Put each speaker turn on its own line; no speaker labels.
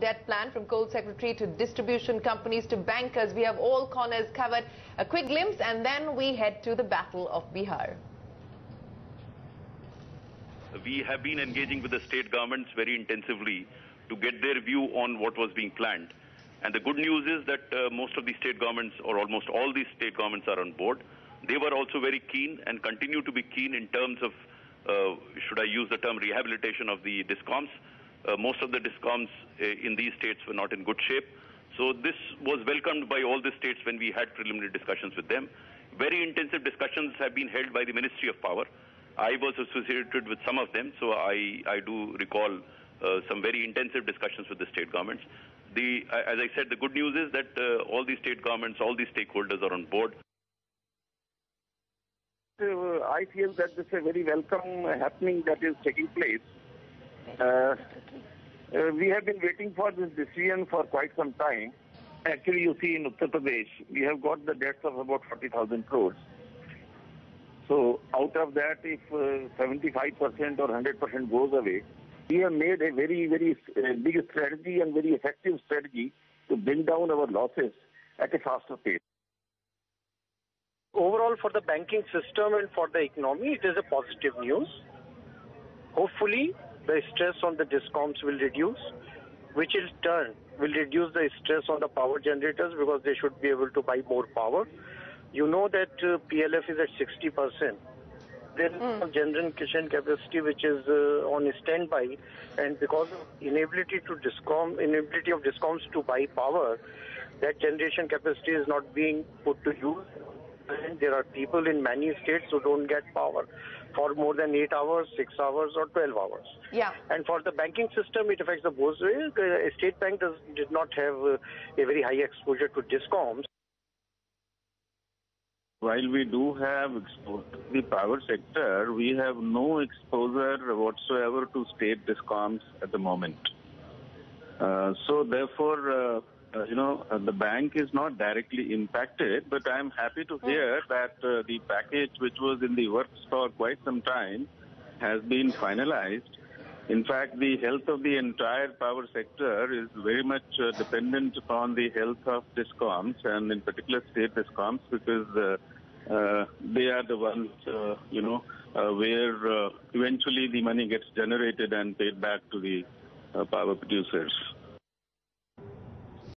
Debt plan from coal secretary to distribution companies to bankers. We have all corners covered. A quick glimpse and then we head to the battle of Bihar.
We have been engaging with the state governments very intensively to get their view on what was being planned. And the good news is that most of the state governments, or almost all these state governments, are on board. They were also very keen and continue to be keen in terms of, should I use the term, rehabilitation of the Discoms. Most of the Discoms in these states were not in good shape. So this was welcomed by all the states when we had preliminary discussions with them. Very intensive discussions have been held by the Ministry of Power. I was associated with some of them, so I do recall some very intensive discussions with the state governments. As I said, the good news is that all the state governments, all the stakeholders are on board.
I feel that this is a very welcome happening that is taking place. We have been waiting for this decision for quite some time. Actually, you see in Uttar Pradesh, we have got the debts of about 40,000 crores. So out of that, if 75% or 100% goes away, we have made a very, very big strategy and very effective strategy to bring down our losses at a faster pace.
Overall, for the banking system and for the economy, it is a positive news. Hopefully, the stress on the Discoms will reduce, which in turn will reduce the stress on the power generators because they should be able to buy more power. You know that PLF is at 60%. There is a generation capacity which is on standby, and because of inability of Discoms to buy power, that generation capacity is not being put to use. And there are people in many states who don't get power for more than 8 hours, 6 hours, or 12 hours.
Yeah.
And for the banking system, it affects the both ways. The state bank did not have a very high exposure to Discoms.
While we do have exposure to the power sector, we have no exposure whatsoever to state Discoms at the moment. So therefore, the bank is not directly impacted, but I'm happy to hear that the package which was in the works for quite some time has been finalized. In fact, the health of the entire power sector is very much dependent upon the health of Discoms, and in particular state Discoms, because they are the ones, where eventually the money gets generated and paid back to the power producers.